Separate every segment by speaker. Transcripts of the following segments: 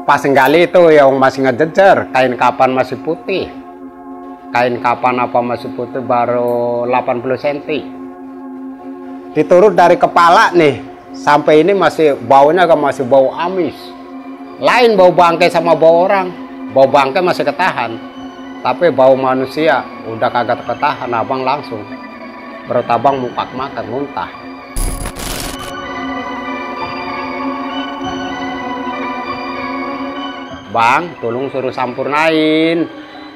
Speaker 1: Pas nggali itu yang masih ngejejer, kain kapan masih putih. Kain kapan apa masih putih baru 80 cm. Diturut dari kepala nih, sampai ini masih baunya masih bau amis. Lain bau bangkai sama bau orang. Bau bangkai masih ketahan. Tapi bau manusia udah kagak ketahan, abang langsung. Perut abang mupak makan, muntah. Bang, tolong suruh sampurnain.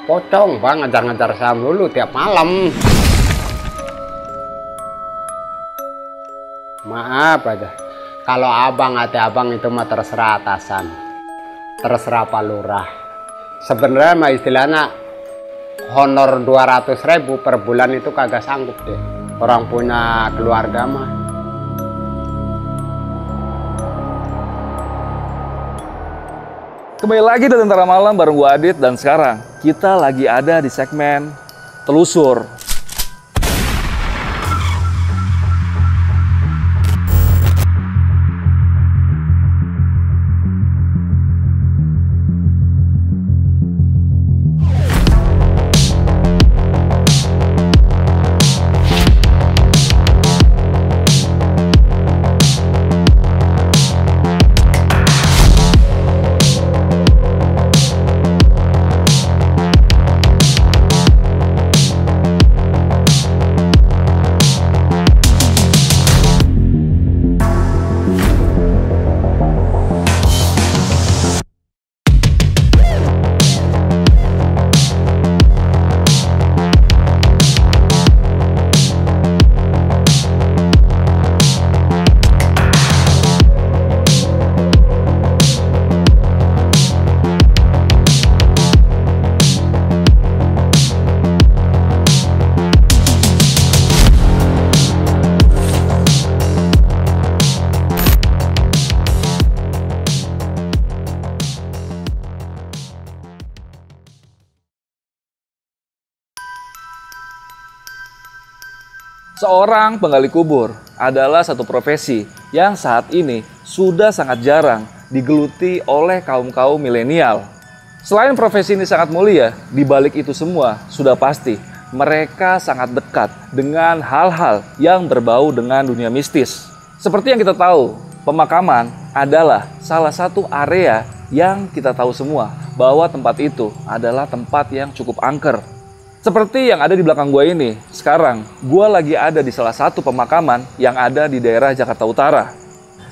Speaker 1: Pocong, bang, ngejar-ngejar saya dulu tiap malam. Maaf aja. Kalau abang, hati abang itu mah terserah atasan. Terserah Pak Lurah. Sebenarnya mah istilahnya honor 200.000 per bulan itu kagak sanggup deh. Orang punya keluarga mah.
Speaker 2: Kembali lagi di Tentara Malam bareng gua Adit, dan sekarang kita lagi ada di segmen Telusur. Seorang penggali kubur adalah satu profesi yang saat ini sudah sangat jarang digeluti oleh kaum-kaum milenial. Selain profesi ini sangat mulia, di balik itu semua sudah pasti mereka sangat dekat dengan hal-hal yang berbau dengan dunia mistis. Seperti yang kita tahu, pemakaman adalah salah satu area yang kita tahu semua bahwa tempat itu adalah tempat yang cukup angker. Seperti yang ada di belakang gua ini, sekarang gua lagi ada di salah satu pemakaman yang ada di daerah Jakarta Utara.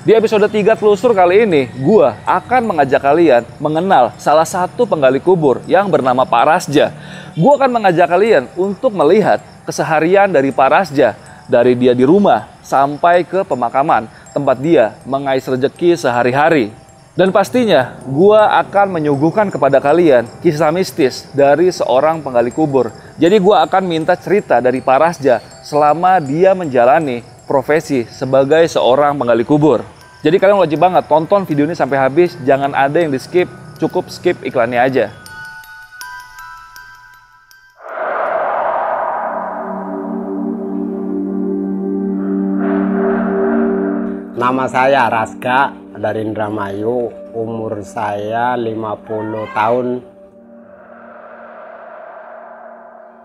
Speaker 2: Di episode 3 Telusur kali ini, gua akan mengajak kalian mengenal salah satu penggali kubur yang bernama Pak Rasja. Gua akan mengajak kalian untuk melihat keseharian dari Pak Rasja, dari dia di rumah sampai ke pemakaman, tempat dia mengais rezeki sehari-hari. Dan pastinya, gua akan menyuguhkan kepada kalian kisah mistis dari seorang penggali kubur. Jadi gua akan minta cerita dari Pak Rasja selama dia menjalani profesi sebagai seorang penggali kubur. Jadi kalian wajib banget tonton video ini sampai habis, jangan ada yang di skip, cukup skip iklannya aja.
Speaker 1: Nama saya Rasga dari Indramayu, umur saya 50 tahun.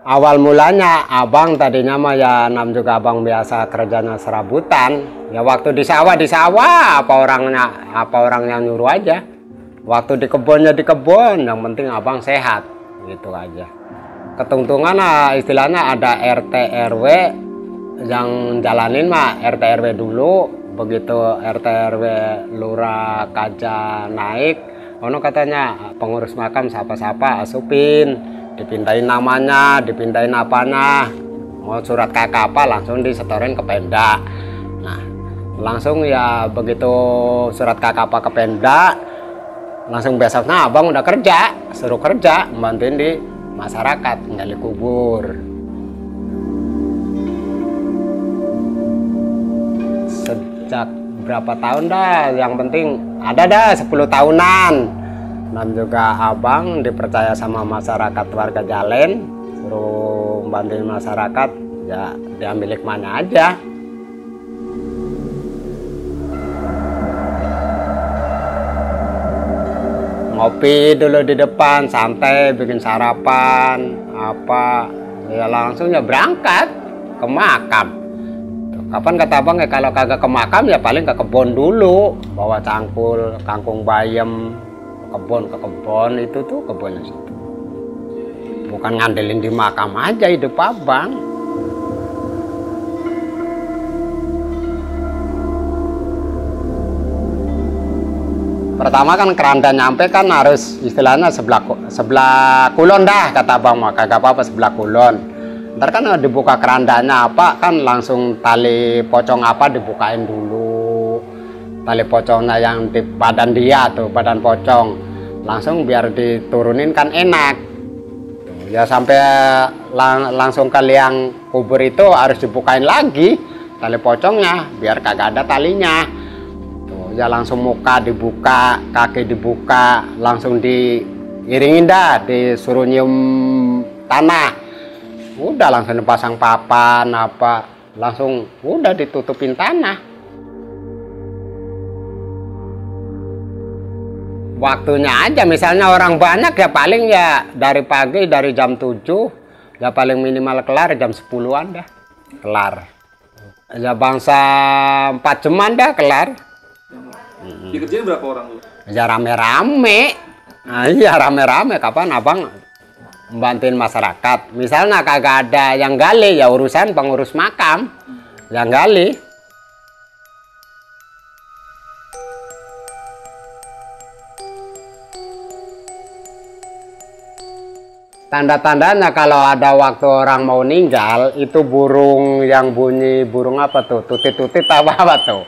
Speaker 1: Awal mulanya abang tadinya mah ya nam juga abang biasa kerjanya serabutan. Ya waktu di sawah apa orangnya nyuruh aja. Waktu di kebun, yang penting abang sehat gitu aja. Ketungtungan istilahnya ada RT RW yang jalanin mah RT RW dulu. Begitu RT RW lurah kaja naik, ono katanya pengurus makam siapa-siapa asupin, dipindahin namanya, dipindahin apanya, mau surat kakak apa langsung disetorin ke Pemda. Nah langsung ya begitu surat kakak apa ke Pemda, langsung besoknya abang udah kerja, suruh kerja membantuin di masyarakat menggali kubur. Sejak berapa tahun dah, yang penting ada dah 10 tahunan. Dan juga abang dipercaya sama masyarakat warga Jalen, suruh bantuin masyarakat, ya diambil hikmahnya aja. Kopi dulu di depan, santai, bikin sarapan, apa, ya langsung ya berangkat ke makam. Kapan kata abang ya kalau kagak ke makam ya paling ke kebun dulu, bawa cangkul, kangkung bayam, ke kebun itu tuh kebunnya situ. Bukan ngandelin di makam aja hidup abang. Pertama kan keranda nyampe kan harus istilahnya sebelah kulon dah kata abang, mah kagak apa-apa sebelah kulon. Ntar kan dibuka kerandanya apa kan langsung tali pocong apa dibukain dulu. Tali pocongnya yang di badan dia tuh, badan pocong. Langsung biar diturunin kan enak. Ya sampai langsung ke liang kubur itu harus dibukain lagi tali pocongnya biar kagak ada talinya. Ya langsung muka dibuka, kaki dibuka, langsung diiringin dah, disuruh nyium tanah. Udah langsung dipasang papan apa, langsung udah ditutupin tanah. Waktunya aja, misalnya orang banyak ya paling ya dari pagi dari jam 7 ya paling minimal kelar jam 10-an dah kelar. Ya bangsa 4 jaman dah kelar.
Speaker 2: Dikerjain berapa orang lu?
Speaker 1: Ya rame-rame. Nah, iya rame-rame. Kapan abang membantuin masyarakat? Misalnya kagak ada yang gali ya urusan pengurus makam yang gali. Tanda-tandanya kalau ada waktu orang mau ninggal itu burung yang bunyi burung apa tuh? Tutit-tutit apa tuh?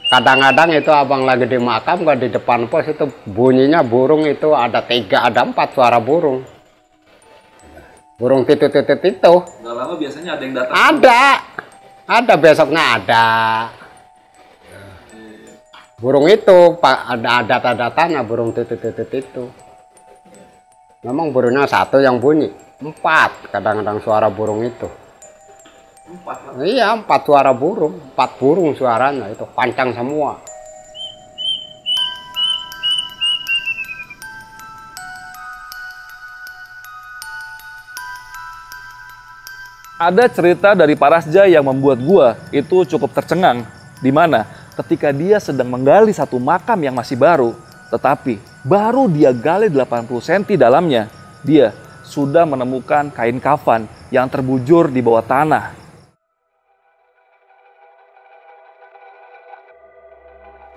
Speaker 1: Kadang-kadang itu abang lagi di makam di depan pos itu bunyinya burung itu ada 3 ada 4 suara burung. Burung titit-titit itu.
Speaker 2: Nggak lama biasanya ada yang datang.
Speaker 1: Ada besoknya ada. Burung itu ada data-datanya burung titit-titit itu. Memang burungnya 1 yang bunyi, 4 kadang-kadang suara burung itu.
Speaker 2: 4 lah.
Speaker 1: Iya 4 suara burung, 4 burung suaranya itu pancang semua.
Speaker 2: Ada cerita dari Parasja yang membuat gua itu cukup tercengang, di mana ketika dia sedang menggali satu makam yang masih baru, tetapi baru dia gali 80 cm dalamnya, dia sudah menemukan kain kafan yang terbujur di bawah tanah.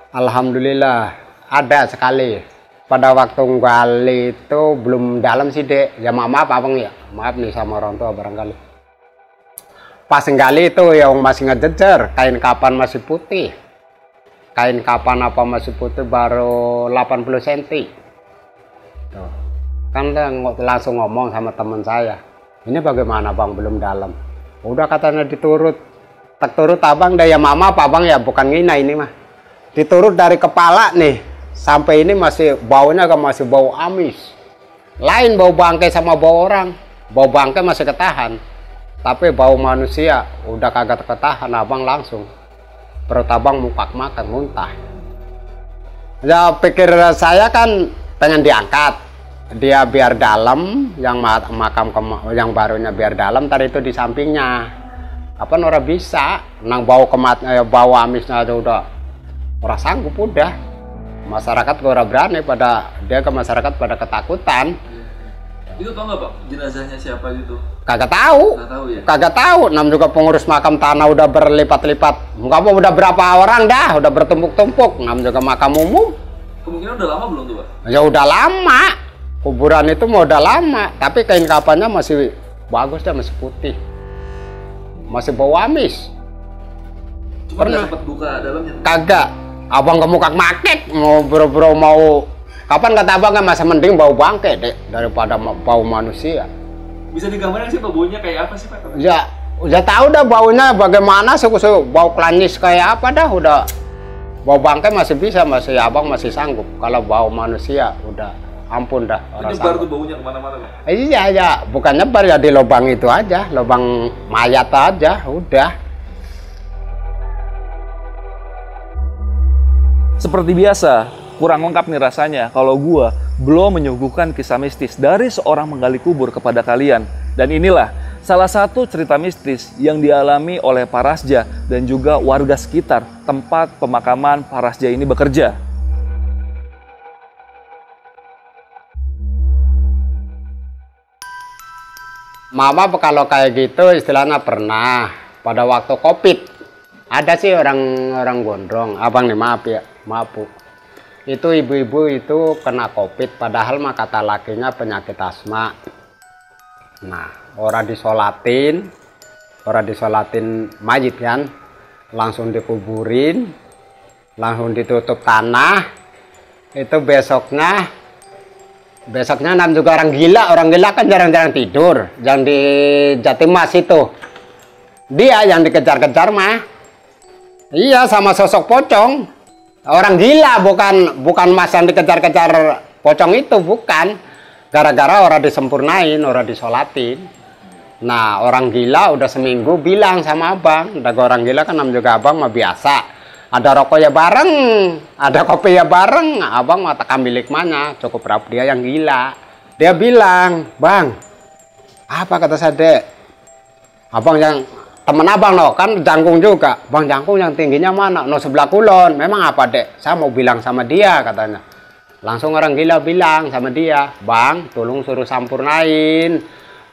Speaker 1: Alhamdulillah ada sekali. Pada waktu gali itu belum dalam sih dek. Ya maaf abang ya, maaf nih sama orang tua barangkali. Pas gali itu yang masih ngejejer, kain kapan masih putih. Kain kapan apa masih putih baru 80 cm. Tuh. Kan langsung ngomong sama teman saya. Ini bagaimana bang belum dalam? Udah katanya diturut. Tak turut abang dah ya mama apa abang ya bukan ngina ini mah. Diturut dari kepala nih sampai ini masih baunya masih bau amis. Lain bau bangkai sama bau orang. Bau bangkai masih ketahan. Tapi bau manusia udah kagak ketahan abang langsung. Perut abang mukak makan muntah. Ya pikir saya kan pengen diangkat. Dia biar dalam, yang makam yang barunya biar dalam, tadi itu di sampingnya. Apa orang bisa, nang bau bau amisnya aja udah orang sanggup udah. Masyarakat orang berani dia ke masyarakat pada ketakutan.
Speaker 2: Itu tau nggak Pak, jenazahnya siapa gitu?
Speaker 1: Kagak tahu.
Speaker 2: Nggak tahu ya?
Speaker 1: Kagak tahu. Nam juga pengurus makam tanah udah berlipat-lipat. Enggak mau udah berapa orang dah, udah bertumpuk-tumpuk. Nam juga makam umum.
Speaker 2: Kemungkinan udah lama belum tuh Pak?
Speaker 1: Ya udah lama. Kuburan itu mau udah lama, tapi kain kapannya masih bagus dah, masih putih. Masih bau amis.
Speaker 2: Cuma nggak sempat buka dalamnya?
Speaker 1: Kagak. Abang kemukak maket mau bro-bro mau. Kapan kata abang kan masa mending bau bangke deh daripada bau manusia.
Speaker 2: Bisa digambarin sih Pak baunya kayak apa sih Pak?
Speaker 1: Ya, udah tahu dah baunya bagaimana, suku bau klanyis kayak apa dah udah. Bau bangke masih bisa, masih abang masih sanggup. Kalau bau manusia udah ampun dah.
Speaker 2: Nyebar tuh baunya kemana-mana Pak?
Speaker 1: Iya ya, bukan nyebar ya di lubang itu aja, lubang mayat aja, udah.
Speaker 2: Seperti biasa, kurang lengkap nih rasanya kalau gua belum menyuguhkan kisah mistis dari seorang menggali kubur kepada kalian. Dan inilah salah satu cerita mistis yang dialami oleh Pak Rasja dan juga warga sekitar tempat pemakaman Pak Rasja ini bekerja.
Speaker 1: Mama kalau kayak gitu istilahnya pernah pada waktu COVID. Ada sih orang gondrong, abang nih maaf ya, maaf Bu. Itu ibu-ibu itu kena COVID padahal mah kata lakinya penyakit asma. Nah, orang disolatin mayit kan, langsung dikuburin, langsung ditutup tanah. Itu besoknya nam juga orang gila kan jarang-jarang tidur, yang di Jatimas itu. Dia yang dikejar-kejar mah. Iya, sama sosok pocong. Orang gila, bukan mas yang dikejar-kejar pocong itu, bukan. Gara-gara orang disempurnain, orang disolatin. Nah, orang gila udah seminggu bilang sama abang. Udah orang gila kan nam juga abang mah biasa. Ada rokok ya bareng, ada kopi ya bareng. Abang mah tak ambil hikmahnya, cukup berapa dia yang gila. Dia bilang, "Bang, apa kata saya, Dek? Abang yang temen abang no, kan jangkung juga. Bang jangkung yang tingginya mana? No sebelah kulon. Memang apa, Dek? Saya mau bilang sama dia," katanya. Langsung orang gila bilang sama dia, "Bang, tolong suruh sampurnain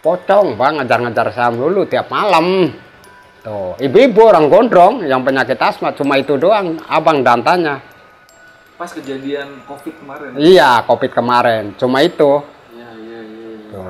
Speaker 1: pocong, Bang, ngejar-ngejar saya dulu tiap malam." Tuh, ibu-ibu orang gondrong yang penyakit asma, cuma itu doang abang dan tanya.
Speaker 2: Pas kejadian COVID kemarin?
Speaker 1: Iya, COVID kemarin, cuma itu.
Speaker 2: Iya.
Speaker 1: Tuh.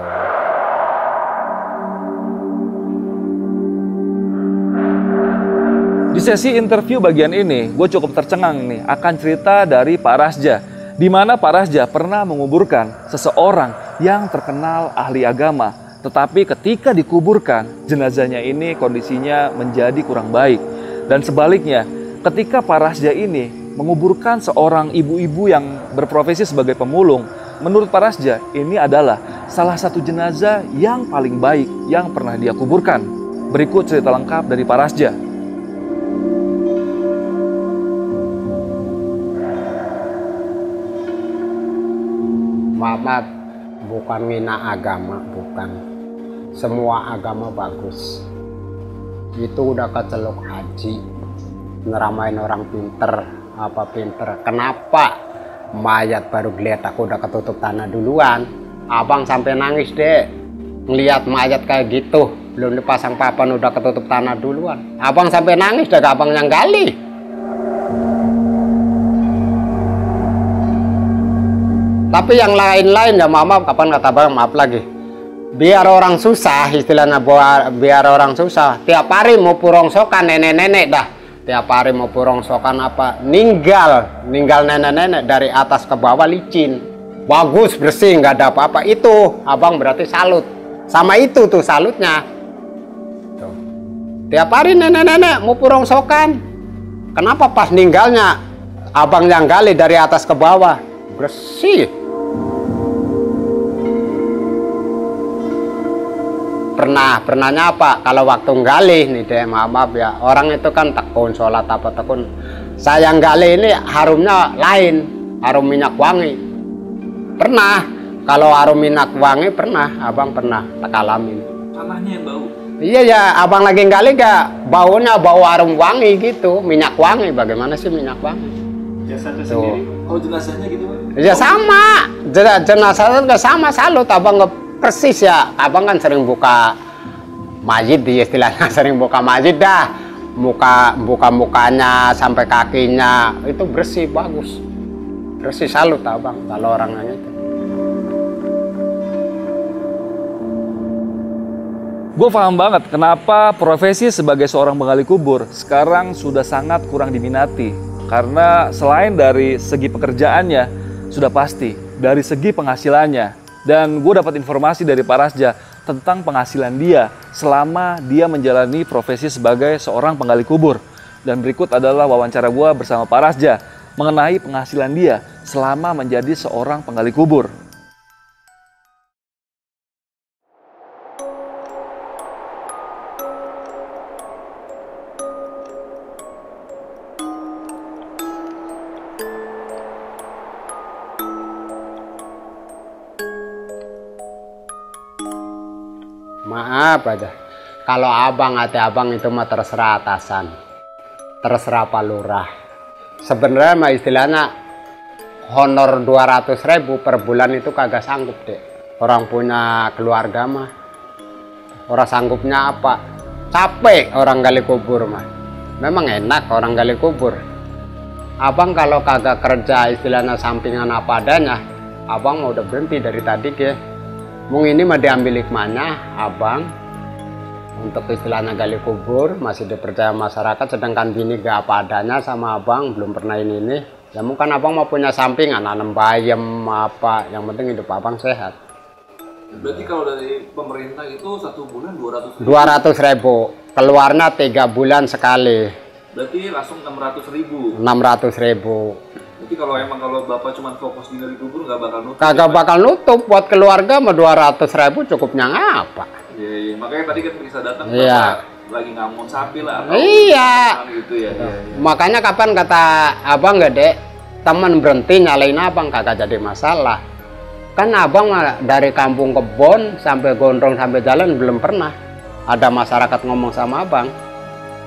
Speaker 2: Di sesi interview bagian ini, gue cukup tercengang nih akan cerita dari Pak Rasja, di mana Pak Rasja pernah menguburkan seseorang yang terkenal ahli agama. Tetapi ketika dikuburkan, jenazahnya ini kondisinya menjadi kurang baik. Dan sebaliknya, ketika Pak Rasja ini menguburkan seorang ibu-ibu yang berprofesi sebagai pemulung, menurut Pak Rasja ini adalah salah satu jenazah yang paling baik yang pernah dia kuburkan. Berikut cerita lengkap dari Pak Rasja.
Speaker 1: Maaf, bukan ngina agama, bukan. Semua agama bagus. Itu udah keceluk haji, neramain orang pinter, apa pinter. Kenapa mayat baru geletak udah ketutup tanah duluan? Abang sampai nangis, Dek, ngeliat mayat kayak gitu, belum dipasang papan udah ketutup tanah duluan. Abang sampai nangis, dah abang yang gali. Tapi yang lain-lain ya mama, kapan kata bang, maaf lagi. Biar orang susah, istilahnya biar orang susah. Tiap hari mau purongsokan nenek-nenek dah. Tiap hari mau purongsokan apa? Ninggal nenek-nenek dari atas ke bawah licin. Bagus, bersih, nggak ada apa-apa. Itu abang berarti salut. Sama itu tuh salutnya. Tuh. Tiap hari nenek-nenek mau purongsokan. Kenapa pas ninggalnya abang yang gali dari atas ke bawah? Bersih. Pernahnya apa? Kalau waktu nggali nih deh, maaf ya, orang itu kan tekun, sholat apa tekun. Saya nggali ini harumnya lain, harum minyak wangi. Pernah, kalau harum minyak wangi pernah, abang pernah tak alamin.
Speaker 2: Tanahnya yang bau?
Speaker 1: Iya ya, abang lagi nggali gak baunya bau harum wangi gitu, minyak wangi. Bagaimana sih minyak wangi?
Speaker 2: Jasadnya sendiri? Oh jenazahnya gitu Pak?
Speaker 1: Ya sama, jenazahnya nggak sama, salut abang nggak persis ya. Abang kan sering buka masjid, di istilahnya sering buka masjid dah, mukanya sampai kakinya itu bersih, bagus, bersih, salut abang kalau orangnya itu.
Speaker 2: Gue paham banget kenapa profesi sebagai seorang penggali kubur sekarang sudah sangat kurang diminati. Karena selain dari segi pekerjaannya, sudah pasti dari segi penghasilannya. Dan gue dapat informasi dari Pak Rasja tentang penghasilan dia selama dia menjalani profesi sebagai seorang penggali kubur. Dan berikut adalah wawancara gue bersama Pak Rasja mengenai penghasilan dia selama menjadi seorang penggali kubur.
Speaker 1: maaf aja. Kalau abang, hati abang itu mah terserah atasan, terserah Pak Lurah. Sebenarnya mah istilahnya honor 200.000 per bulan itu kagak sanggup deh. Orang punya keluarga mah, orang sanggupnya apa? Capek orang gali kubur mah. Memang enak orang gali kubur. Abang kalau kagak kerja istilahnya sampingan apa adanya, abang mau udah berhenti dari tadi ke. Mung ini mah diambil hikmahnya abang untuk istilahnya gali kubur masih dipercaya masyarakat, sedangkan bini gak apa adanya sama abang, belum pernah ini. Ya mungkin abang mau punya sampingan, nanam bayam apa, yang penting hidup abang sehat.
Speaker 2: Berarti kalau dari pemerintah itu 1 bulan 200.000?
Speaker 1: 200.000, keluarnya 3 bulan sekali.
Speaker 2: Berarti langsung 600.000?
Speaker 1: 600.000.
Speaker 2: Berarti kalau Bapak cuma fokus di gali kubur nggak bakal nutup?
Speaker 1: Kagak bakal nutup, buat keluarga mah 200.000 cukupnya ngapa?
Speaker 2: Iya, makanya tadi kan bisa datang
Speaker 1: Iya.
Speaker 2: lagi ngamun sapi lah atau
Speaker 1: Iya.
Speaker 2: gitu ya.
Speaker 1: Makanya kapan kata abang gak dek, teman berhenti nyalain abang kagak jadi masalah. Kan abang dari kampung Kebon sampai Gondrong sampai jalan belum pernah ada masyarakat ngomong sama abang.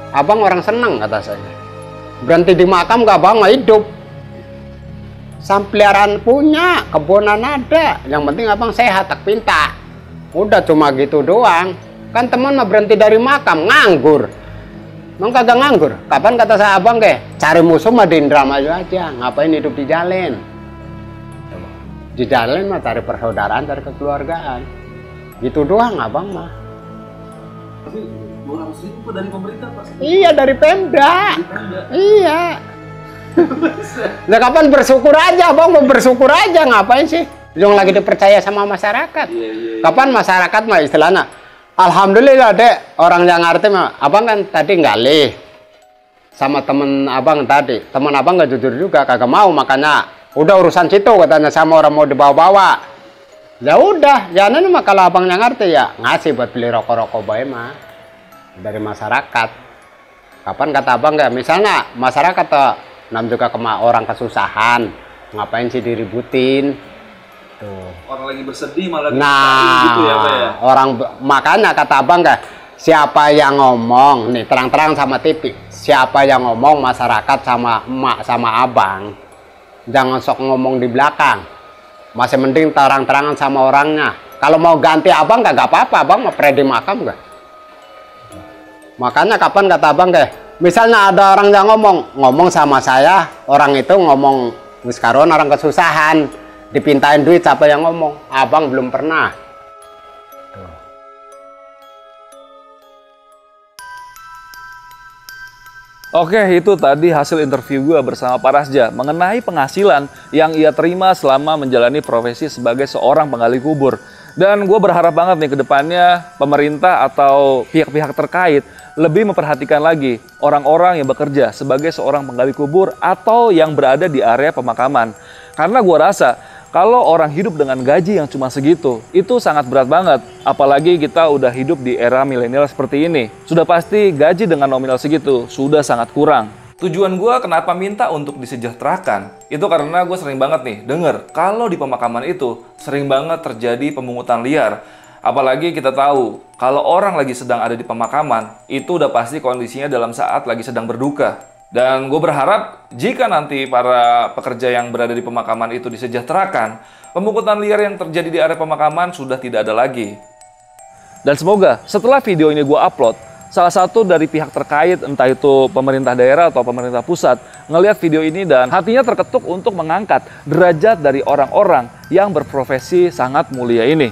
Speaker 1: Abang orang senang kata saya. Berhenti di makam gak abang mah hidup. Sampliaran punya, kebonan ada. Yang penting abang sehat, tak pinta. Udah cuma gitu doang. Kan teman mah berhenti dari makam, nganggur. Emang kagak nganggur? Kapan kata saya abang cari musuh mah di Indramayu aja. Ngapain hidup di jalan? Di jalan mah cari persaudaraan, cari kekeluargaan. Gitu doang abang mah.
Speaker 2: Tapi 200.000 dari pemerintah Pak?
Speaker 1: Iya dari Pemda. Iya. Nah kapan bersyukur aja, abang mau bersyukur aja, ngapain sih? Yang lagi dipercaya sama masyarakat.
Speaker 2: Iya.
Speaker 1: Kapan masyarakat mah istilahnya, alhamdulillah dek, orang yang ngerti mah. Abang kan tadi ngalih sama temen abang tadi. Temen abang nggak jujur juga, kagak mau, makanya udah urusan situ katanya sama orang mau dibawa-bawa. Ya udah, jangan mah kalau abang yang ngerti ya ngasih buat beli rokok-rokok bae mah dari masyarakat. Kapan kata abang misalnya masyarakat nam juga orang kesusahan, ngapain sih diributin? Tuh.
Speaker 2: Orang lagi bersedih malah
Speaker 1: gitu ya Pak ya? Makanya kata abang siapa yang ngomong, nih terang-terang sama TV, siapa yang ngomong masyarakat sama emak sama abang, jangan sok ngomong di belakang, masih mending terang-terangan sama orangnya. Kalau mau ganti abang gak apa-apa, abang mau predi makam gak? Makanya kapan kata abang misalnya ada orang yang ngomong sama saya, orang itu ngomong sekarang orang kesusahan, dipintain duit, siapa yang ngomong? Abang belum pernah. Tuh.
Speaker 2: Oke, itu tadi hasil interview gue bersama Pak Rasja mengenai penghasilan yang ia terima selama menjalani profesi sebagai seorang penggali kubur. Dan gue berharap banget nih ke depannya pemerintah atau pihak-pihak terkait lebih memperhatikan lagi orang-orang yang bekerja sebagai seorang penggali kubur atau yang berada di area pemakaman. Karena gue rasa kalau orang hidup dengan gaji yang cuma segitu, itu sangat berat banget. Apalagi kita udah hidup di era milenial seperti ini. Sudah pasti gaji dengan nominal segitu sudah sangat kurang. Tujuan gue kenapa minta untuk disejahterakan, itu karena gue sering banget nih denger kalau di pemakaman itu sering banget terjadi pemungutan liar. Apalagi kita tahu, kalau orang lagi sedang ada di pemakaman, itu udah pasti kondisinya dalam saat lagi sedang berduka. Dan gue berharap, jika nanti para pekerja yang berada di pemakaman itu disejahterakan, pemungutan liar yang terjadi di area pemakaman sudah tidak ada lagi. Dan semoga setelah video ini gue upload, salah satu dari pihak terkait, entah itu pemerintah daerah atau pemerintah pusat, ngelihat video ini dan hatinya terketuk untuk mengangkat derajat dari orang-orang yang berprofesi sangat mulia ini.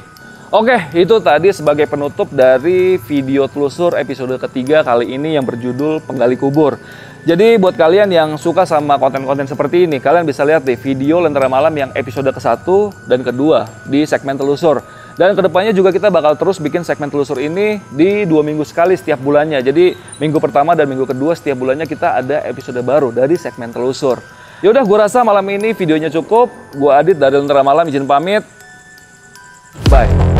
Speaker 2: Oke, itu tadi sebagai penutup dari video telusur episode ketiga kali ini yang berjudul Penggali Kubur. Jadi buat kalian yang suka sama konten-konten seperti ini, kalian bisa lihat di video Lentera Malam yang episode ke-1 dan kedua di segmen telusur. Dan kedepannya juga kita bakal terus bikin segmen telusur ini di 2 minggu sekali setiap bulannya. Jadi minggu pertama dan minggu kedua setiap bulannya kita ada episode baru dari segmen telusur. Yaudah, gue rasa malam ini videonya cukup. Gue Adit dari Lentera Malam izin pamit. Bye.